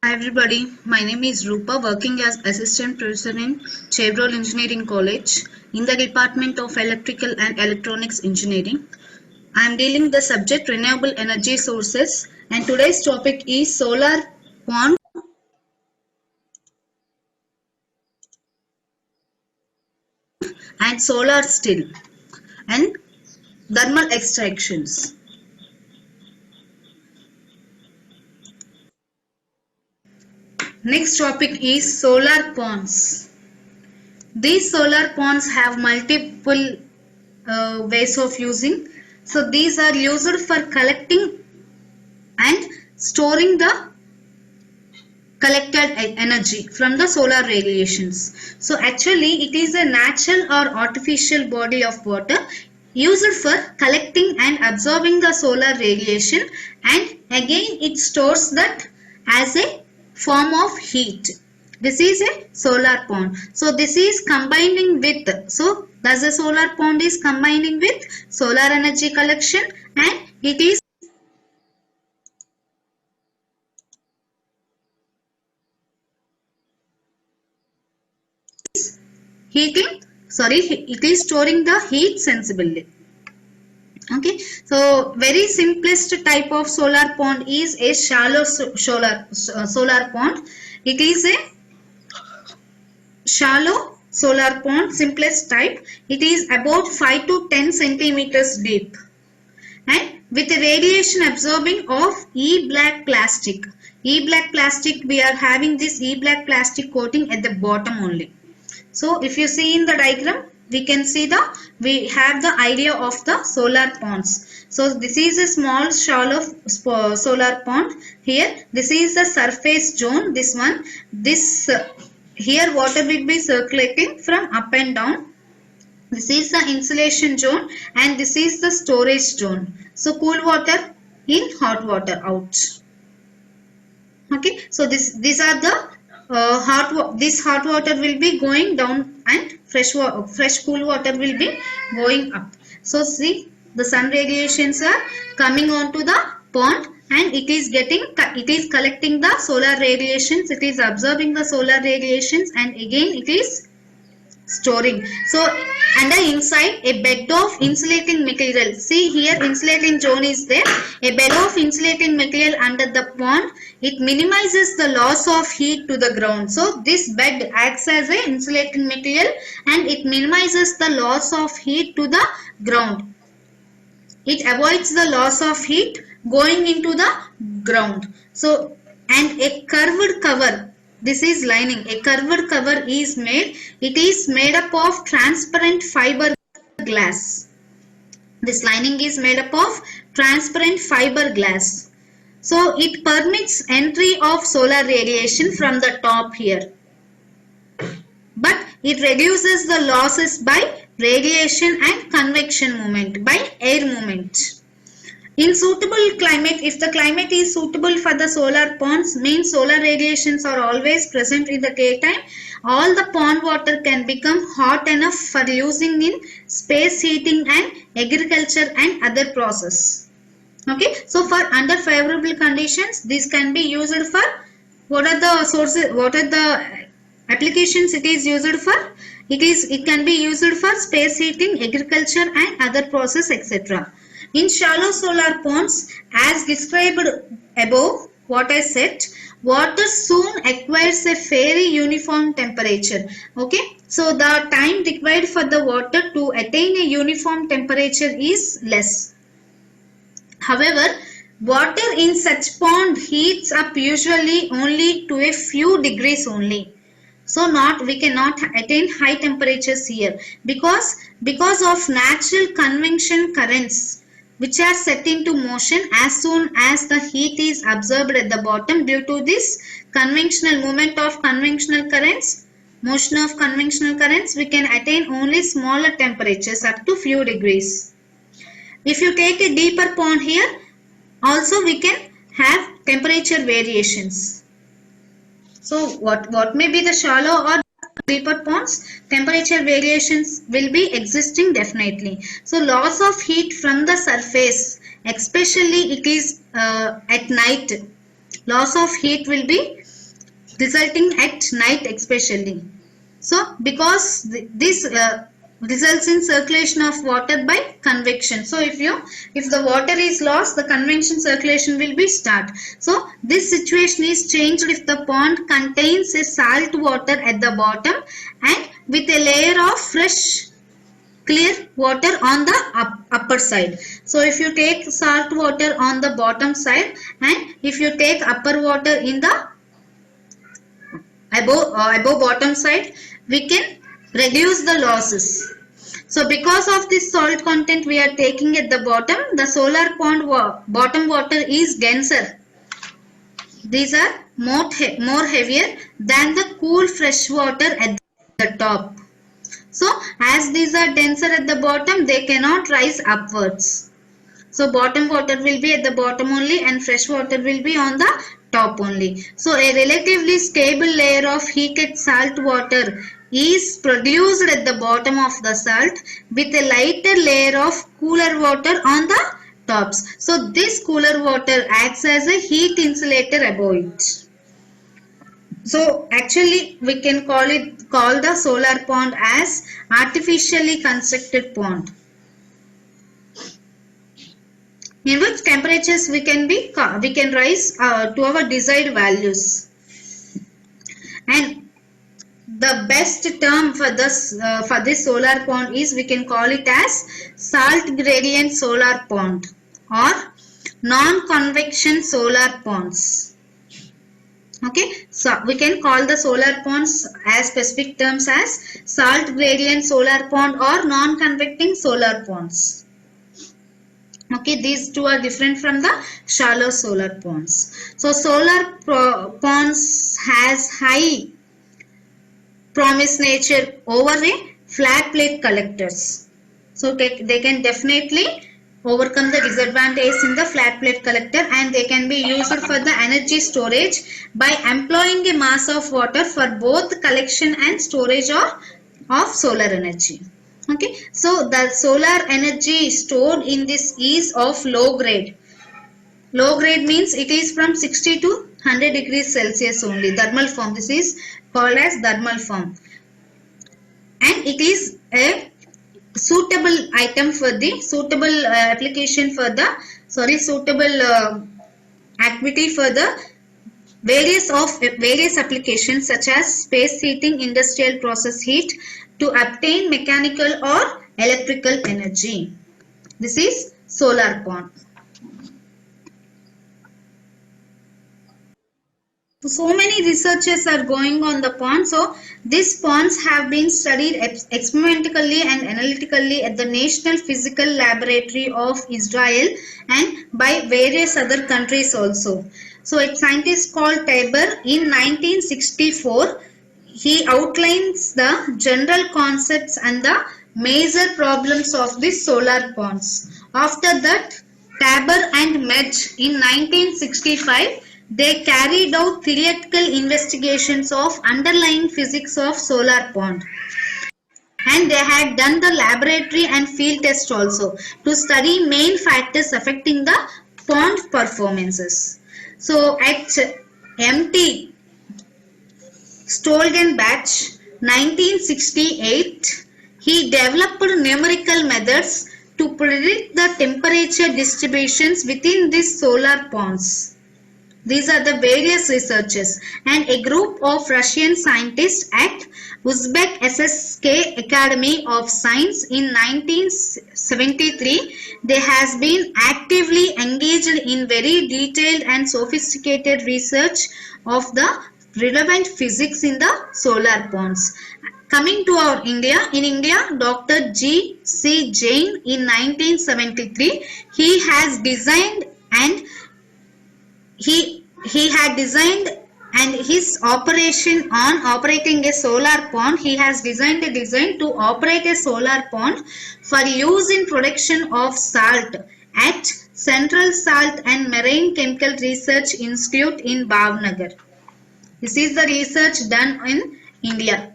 Hi everybody, my name is Rupa, working as Assistant Professor in Chevrolet Engineering College in the Department of Electrical and Electronics Engineering. I am dealing the subject renewable energy sources and today's topic is solar pond and solar still and thermal extractions. Next topic is solar ponds. These solar ponds have multiple ways of using. So these are used for collecting and storing the collected energy from the solar radiations. So actually it is a natural or artificial body of water used for collecting and absorbing the solar radiation, and again it stores that as a form of heat. This is a solar pond. So this is combining with, so thus a solar pond is combining with solar energy collection, and it is heating, sorry, it is storing the heat sensibly. Okay, so very simplest type of solar pond is a shallow solar pond. It is a shallow solar pond, simplest type. It is about 5 to 10 centimeters deep and with a radiation absorbing of E-black plastic. E-black plastic, we are having this E-black plastic coating at the bottom only. So if you see in the diagram, we can see we have the idea of the solar ponds. So this is a small shallow solar pond. Here this is the surface zone. This one, this here water will be circulating from up and down. This is the insulation zone and this is the storage zone. So cool water in, hot water out. Okay, so these are the this hot water will be going down and fresh cool water will be going up. So see, the sun radiations are coming onto the pond and it is collecting the solar radiations, it is absorbing the solar radiations, and again it is storing. So and inside a bed of insulating material. See here, insulating zone is there. A bed of insulating material under the pond. It minimizes the loss of heat to the ground. So this bed acts as a insulating material and it minimizes the loss of heat to the ground. It avoids the loss of heat going into the ground. So and a curved cover. This is lining. A curved cover is made. It is made up of transparent fiber glass. This lining is made up of transparent fiber glass. So it permits entry of solar radiation from the top here. But it reduces the losses by radiation and convection movement, by air movement. In suitable climate, if the climate is suitable for the solar ponds, means solar radiations are always present in the daytime, all the pond water can become hot enough for using in space heating and agriculture and other process. Okay, so for under favorable conditions, this can be used for, what are the sources, what are the applications it is used for? It can be used for space heating, agriculture and other process, etc. In shallow solar ponds, as described above, what I said, water soon acquires a very uniform temperature. Okay, so the time required for the water to attain a uniform temperature is less. However, water in such pond heats up usually only to a few degrees only. So we cannot attain high temperatures here because of natural convection currents which are set into motion as soon as the heat is absorbed at the bottom. Due to this conventional movement of conventional currents, motion of conventional currents, we can attain only smaller temperatures up to few degrees. If you take a deeper pond here, also we can have temperature variations. So what may be the shallow or deeper ponds? Temperature variations will be existing definitely. So loss of heat from the surface, especially it is at night, loss of heat will be resulting at night especially. So because this results in circulation of water by convection. So if the water is lost, the convection circulation will be start. So this situation is changed if the pond contains a salt water at the bottom and with a layer of fresh clear water on the upper side. So if you take salt water on the bottom side and if you take upper water in the above bottom side, we can reduce the losses. So because of this salt content we are taking at the bottom, the solar pond bottom water is denser. These are more heavier than the cool fresh water at the top. So as these are denser at the bottom, they cannot rise upwards. So bottom water will be at the bottom only and fresh water will be on the top only. So a relatively stable layer of heated salt water is produced at the bottom of the salt with a lighter layer of cooler water on the tops. So this cooler water acts as a heat insulator above it. So actually we can call the solar pond as artificially constructed pond, in which temperatures we can rise to our desired values. And the best term for this solar pond is, we can call it as salt gradient solar pond or non-convection solar ponds. Okay, so we can call the solar ponds as specific terms as salt gradient solar pond or non-convecting solar ponds. Okay, these two are different from the shallow solar ponds. So solar ponds has high promise nature over a flat plate collectors. So they can definitely overcome the disadvantage in the flat plate collector, and they can be used for the energy storage by employing a mass of water for both collection and storage of solar energy. Okay, so the solar energy stored in this is of low grade. Low grade means it is from 60 to 100 degrees Celsius only. Thermal form. This is called as thermal form. And it is a suitable item for the suitable application for the suitable activity for the various applications such as space heating, industrial process heat to obtain mechanical or electrical energy. This is solar pond. So many researches are going on the pond. So these ponds have been studied experimentally and analytically at the National Physical Laboratory of Israel and by various other countries also. So a scientist called Tabor in 1964, he outlines the general concepts and the major problems of these solar ponds. After that, Tabor and Medj in 1965, they carried out theoretical investigations of underlying physics of solar pond, and they had done the laboratory and field test also to study main factors affecting the pond performances. So at MT Stolgenbach 1968, he developed numerical methods to predict the temperature distributions within these solar ponds. These are the various researchers, and a group of Russian scientists at Uzbek SSK Academy of Science in 1973, they has been actively engaged in very detailed and sophisticated research of the relevant physics in the solar ponds. Coming to our India, in India, Dr. G. C. Jain in 1973, he has designed and he had designed and his operation on operating a solar pond. He has designed a design to operate a solar pond for use in production of salt at Central Salt and Marine Chemical Research Institute in Bhavnagar. This is the research done in India.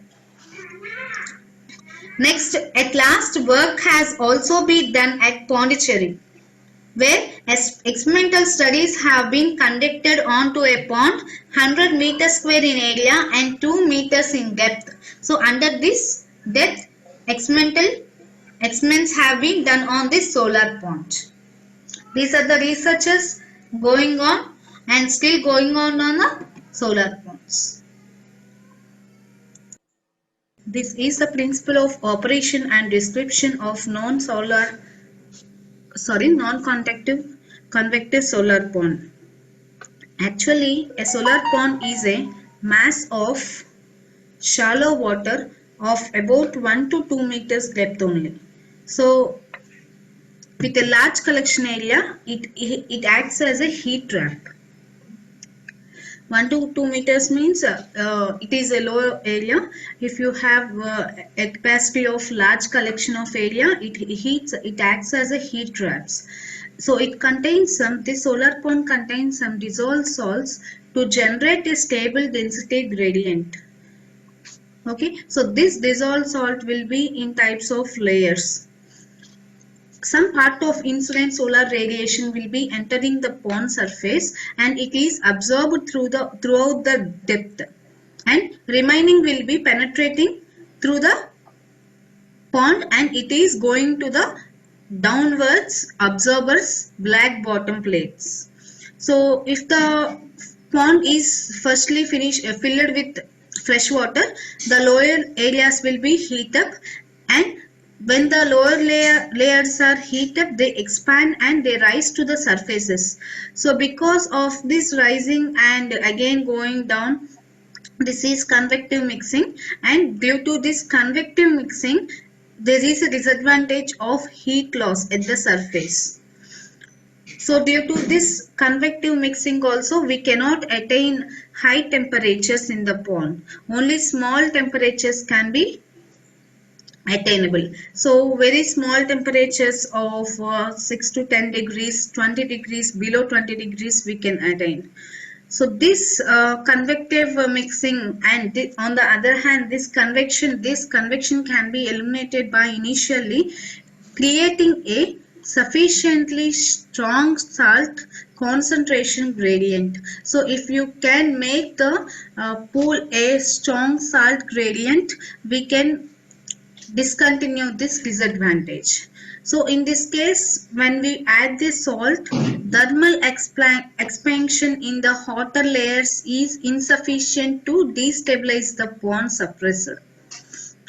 Next, at last, work has also been done at Pondicherry. where experimental studies have been conducted onto a pond 100 meters square in area and 2 meters in depth. So under this depth, experiments have been done on this solar pond. These are the researches going on and still going on the solar ponds. This is the principle of operation and description of non-convective solar pond. Actually, a solar pond is a mass of shallow water of about 1 to 2 meters depth only. So, with a large collection area, it acts as a heat trap. 1 to 2 meters means it is a low area. If you have a capacity of large collection of area, it acts as a heat traps. So it contains this solar pond contains some dissolved salts to generate a stable density gradient. Okay, so this dissolved salt will be in types of layers. Some part of incident solar radiation will be entering the pond surface and it is absorbed throughout the depth, and remaining will be penetrating through the pond and it is going to the downwards absorbers black bottom plates. So if the pond is firstly filled with fresh water, the lower areas will be heat up, and when the lower layers are heat up, they expand and they rise to the surfaces. So because of this rising and again going down, this is convective mixing, and due to this convective mixing, there is a disadvantage of heat loss at the surface. So due to this convective mixing also, we cannot attain high temperatures in the pond. Only small temperatures can be attainable. So very small temperatures of 6 to 10 degrees, 20 degrees, below 20 degrees we can attain. So this convective mixing, and on the other hand this convection can be eliminated by initially creating a sufficiently strong salt concentration gradient. So if you can make the pool a strong salt gradient, we can discontinue this disadvantage. So in this case, when we add this salt, thermal expansion in the hotter layers is insufficient to destabilize the pond suppressor.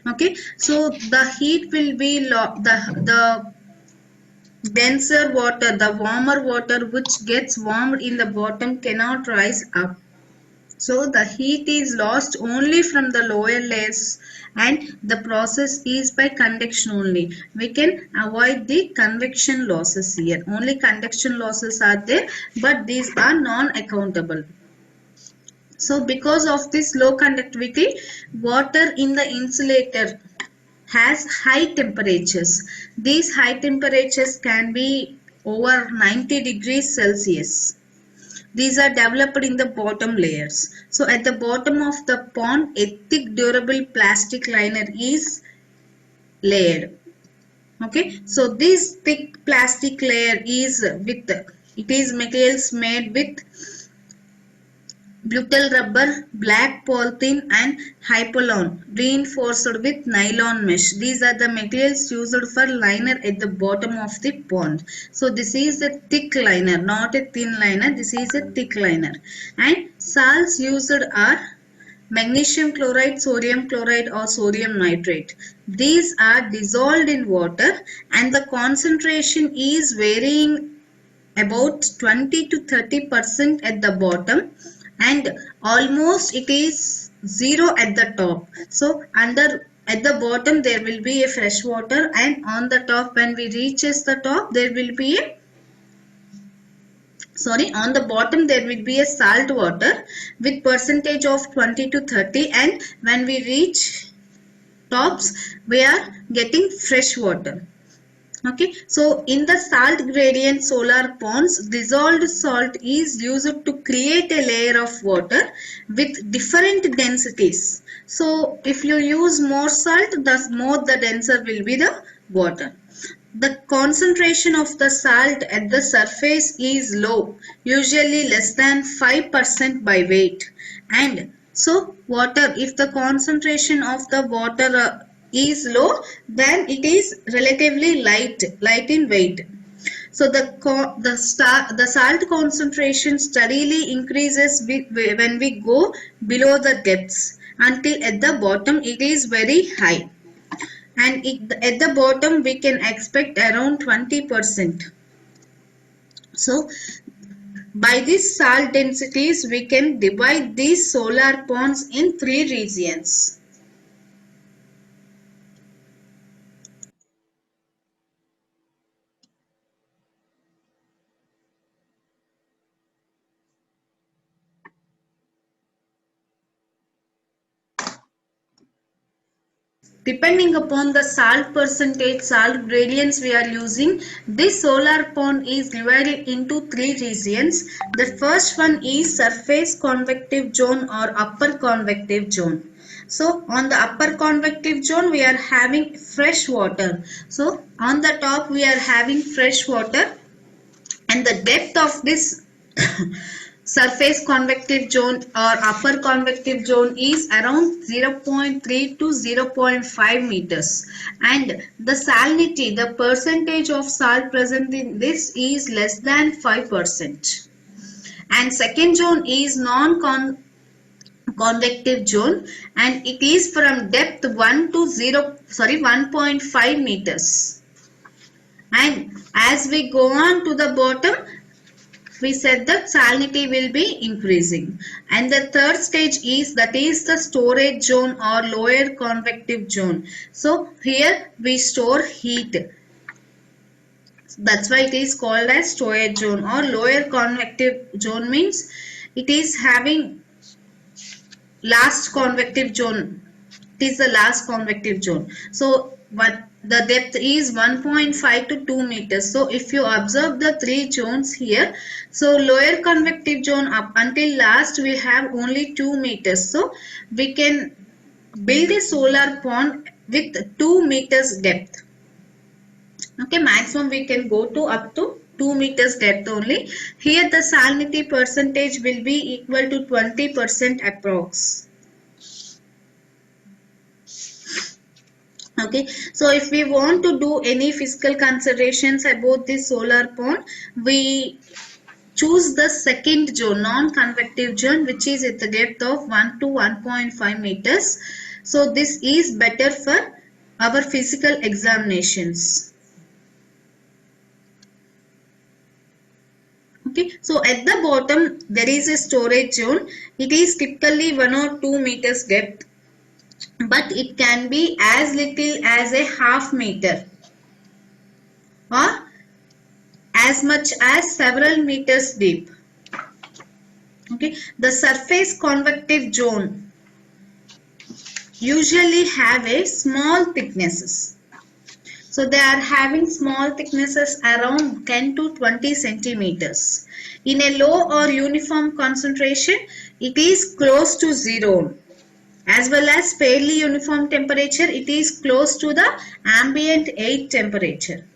Okay, so the heat will be the denser water, the warmer water which gets warmed in the bottom cannot rise up. So the heat is lost only from the lower layers and the process is by conduction only. We can avoid the convection losses here. Only conduction losses are there, but these are non-accountable. So because of this low conductivity, water in the insulator has high temperatures. These high temperatures can be over 90 degrees Celsius. These are developed in the bottom layers. So at the bottom of the pond, a thick durable plastic liner is layered. Okay, so this thick plastic layer is materials made with butyl rubber, black polythene and hypalon reinforced with nylon mesh. These are the materials used for liner at the bottom of the pond. So this is a thick liner, not a thin liner. This is a thick liner. And salts used are magnesium chloride, sodium chloride or sodium nitrate. These are dissolved in water and the concentration is varying about 20 to 30% at the bottom and almost it is zero at the top. So at the bottom there will be a fresh water, and on the top when we reaches the top there will be on the bottom there will be a salt water with percentage of 20 to 30, and when we reach tops we are getting fresh water. Okay, so in the salt gradient solar ponds, dissolved salt is used to create a layer of water with different densities. So if you use more salt, the more the denser will be the water. the concentration of the salt at the surface is low, usually less than 5% by weight. And so water, if the concentration of the water is low, then it is relatively light in weight. So the salt concentration steadily increases when we go below the depths, until at the bottom it is very high, and at the bottom we can expect around 20%. So by these salt densities we can divide these solar ponds in three regions. Depending upon the salt percentage, salt gradients we are using, this solar pond is divided into three regions. The first one is surface convective zone or upper convective zone. So on the upper convective zone we are having fresh water. So on the top we are having fresh water, and the depth of this surface convective zone or upper convective zone is around 0.3 to 0.5 meters, and the salinity, the percentage of salt present in this is less than 5%. And second zone is non-convective zone, and it is from depth 1.5 meters. And as we go on to the bottom, we said that salinity will be increasing. And the third stage is, that is the storage zone or lower convective zone. So here we store heat. That's why it is called as storage zone. Or lower convective zone means it is having last convective zone. It is the last convective zone. So what the depth is 1.5 to 2 meters. So if you observe the three zones here, so lower convective zone up until last we have only 2 meters. So we can build a solar pond with 2 meters depth. Okay, maximum we can go to up to 2 meters depth only. Here the salinity percentage will be equal to 20% approx. Okay, so if we want to do any physical considerations about this solar pond, we choose the second zone, non-convective zone, which is at the depth of 1 to 1.5 meters. So this is better for our physical examinations. Okay, so at the bottom there is a storage zone. It is typically 1 or 2 meters depth, but it can be as little as a half meter or as much as several meters deep. Okay, the surface convective zone usually have a small thicknesses. So they are having small thicknesses around 10 to 20 centimeters. In a low or uniform concentration, it is close to zero. As well as fairly uniform temperature, it is close to the ambient air temperature.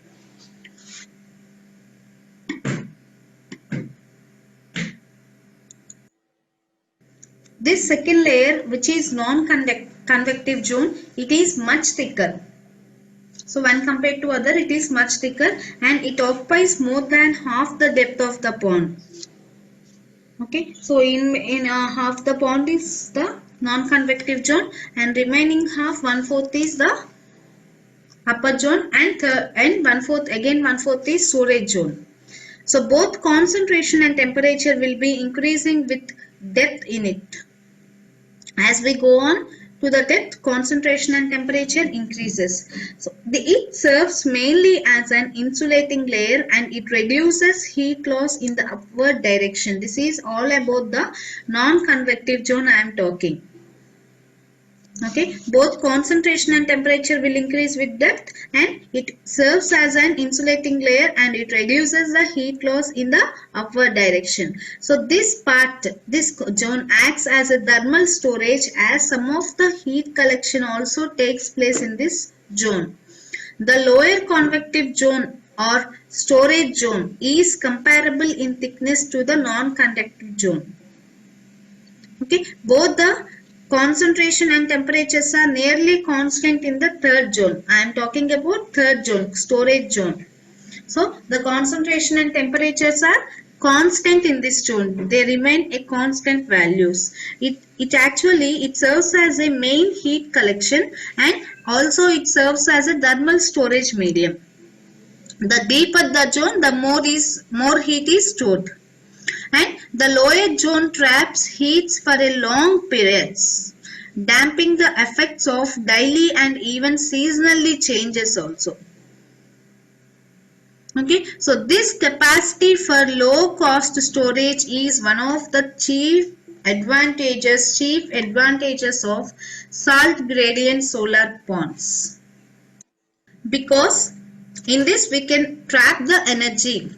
This second layer, which is non-convective zone, it is much thicker. So when compared to other, it is much thicker, and it occupies more than half the depth of the pond. Okay, so in half the pond is the non-convective zone, and remaining half, 1/4 is the upper zone, and 1/4 is storage zone. So both concentration and temperature will be increasing with depth in it. As we go on to the depth, concentration and temperature increases. So it serves mainly as an insulating layer, and it reduces heat loss in the upward direction. This is all about the non-convective zone I am talking. Okay, both concentration and temperature will increase with depth, and it serves as an insulating layer, and it reduces the heat loss in the upward direction. So this zone acts as a thermal storage, as some of the heat collection also takes place in this zone. The lower convective zone or storage zone is comparable in thickness to the non-conductive zone. Okay, both the concentration and temperatures are nearly constant in the third zone. I am talking about third zone, storage zone. So the concentration and temperatures are constant in this zone. They remain a constant values. It serves as a main heat collection, and also it serves as a thermal storage medium. The deeper the zone, the more heat is stored. And the lower zone traps heats for a long periods, damping the effects of daily and even seasonally changes also. Okay, so this capacity for low cost storage is one of the chief advantages of salt gradient solar ponds, because in this we can trap the energy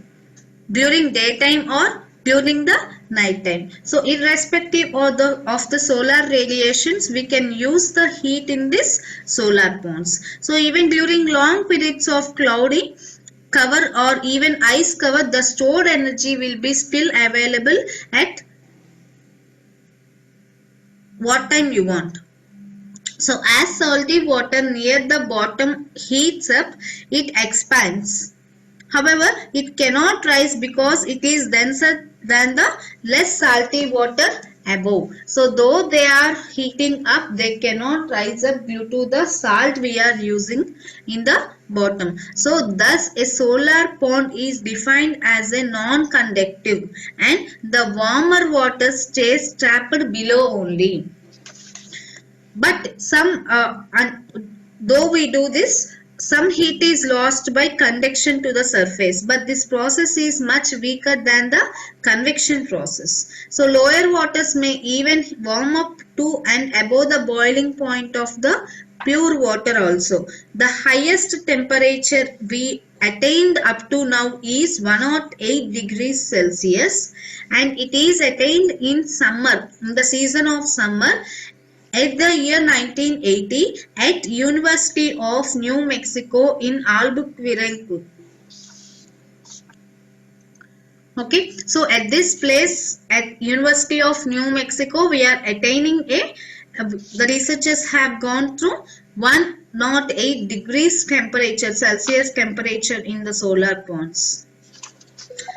during daytime or during the night time. So irrespective of the solar radiations, we can use the heat in this solar ponds. So even during long periods of cloudy cover or even ice cover, the stored energy will be still available at what time you want. So as salty water near the bottom heats up, it expands. However, it cannot rise because it is denser than the less salty water above. So though they are heating up, they cannot rise up due to the salt we are using in the bottom. So thus a solar pond is defined as a non-conductive, and the warmer water stays trapped below only. But though we do this, some heat is lost by convection to the surface, but this process is much weaker than the convection process. So lower waters may even warm up to and above the boiling point of the pure water also. The highest temperature we attained up to now is 108 degrees Celsius, and it is attained in summer, in the season of summer, at the year 1980 at University of New Mexico in Albuquerque. Okay, so at this place at University of New Mexico, we are attaining the researchers have gone through 108 degrees temperature, Celsius temperature in the solar ponds.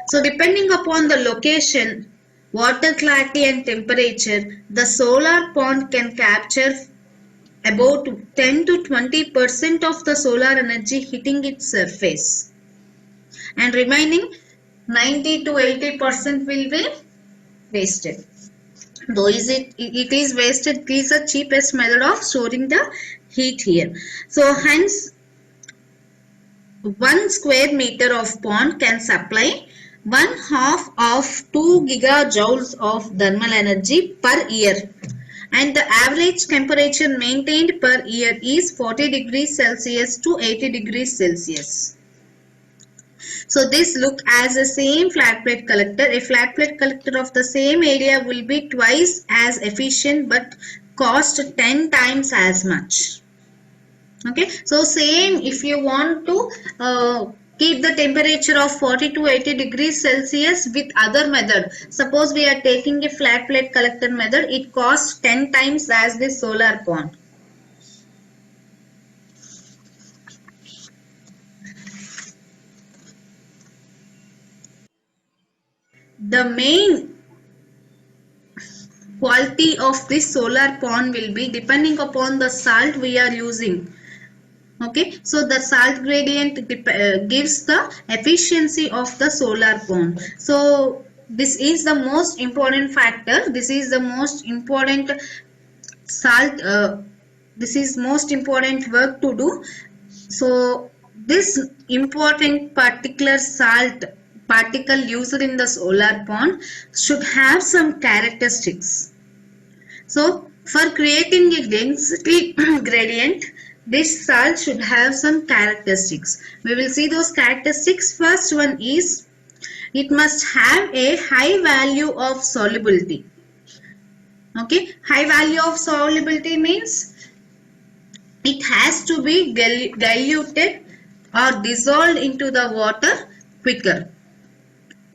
So depending upon the location, water clarity and temperature, the solar pond can capture about 10 to 20% of the solar energy hitting its surface, and remaining 90 to 80% will be wasted. Though it is wasted, it is the cheapest method of storing the heat here. So hence 1 square meter of pond can supply 1/2 of 2 gigajoules of thermal energy per year, and the average temperature maintained per year is 40 degrees Celsius to 80 degrees Celsius. So this look as the same flat plate collector. A flat plate collector of the same area will be twice as efficient but cost 10 times as much. Okay, so same if you want to keep the temperature of 40 to 80 degrees Celsius with other method. Suppose we are taking a flat plate collector method, it costs 10 times as the solar pond. The main quality of this solar pond will be depending upon the salt we are using. Okay, so the salt gradient gives the efficiency of the solar pond. So this is the most important factor. This is the most important salt. This is most important work to do. So this important particular salt particle used in the solar pond should have some characteristics. So for creating a density gradient, this salt should have some characteristics. We will see those characteristics. First one is it must have a high value of solubility. Okay, high value of solubility means it has to be diluted or dissolved into the water quicker.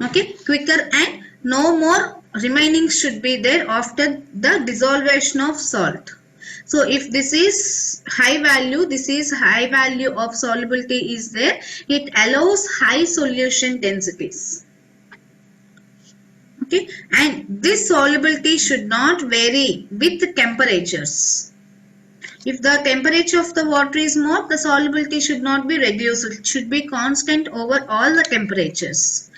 Okay, quicker, and no more remaining should be there after the dissolution of salt. So if this is high value, this is high value of solubility is there, it allows high solution densities. Okay, and this solubility should not vary with temperatures. If the temperature of the water is more, the solubility should not be reduced. It should be constant over all the temperatures.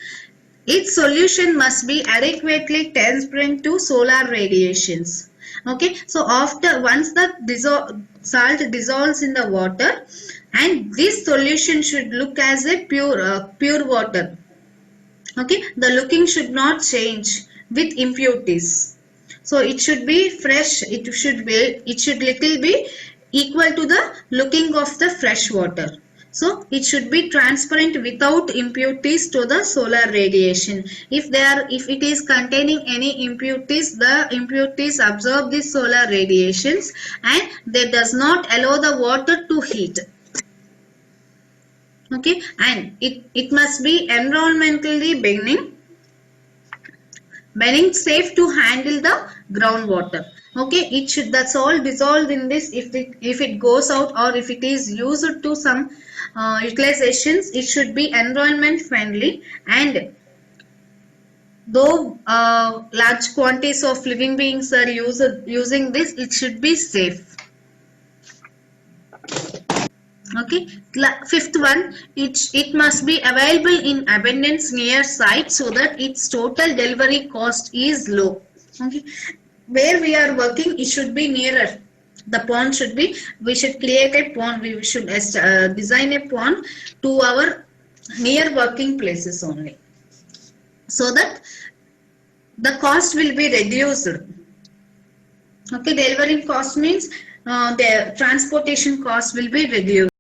Its solution must be adequately transparent to solar radiations. Okay, so once the salt dissolves in the water, and this solution should look as a pure water. Okay, the looking should not change with impurities. So it should be fresh. It should little be equal to the looking of the fresh water. So it should be transparent without impurities to the solar radiation. If it is containing any impurities, the impurities absorb the solar radiations and they does not allow the water to heat. Okay, and it must be environmentally benign, safe to handle the groundwater. Okay, that's all dissolved in this. If it goes out or if it is used to some utilizations, it should be environment friendly, and though large quantities of living beings are using this, it should be safe. Okay, fifth one, it must be available in abundance near site so that its total delivery cost is low. Okay, where we are working, it should be nearer. The pond should be, we should create a pond, we should design a pond to our near working places only, so that the cost will be reduced. Okay, delivering cost means the transportation cost will be reduced.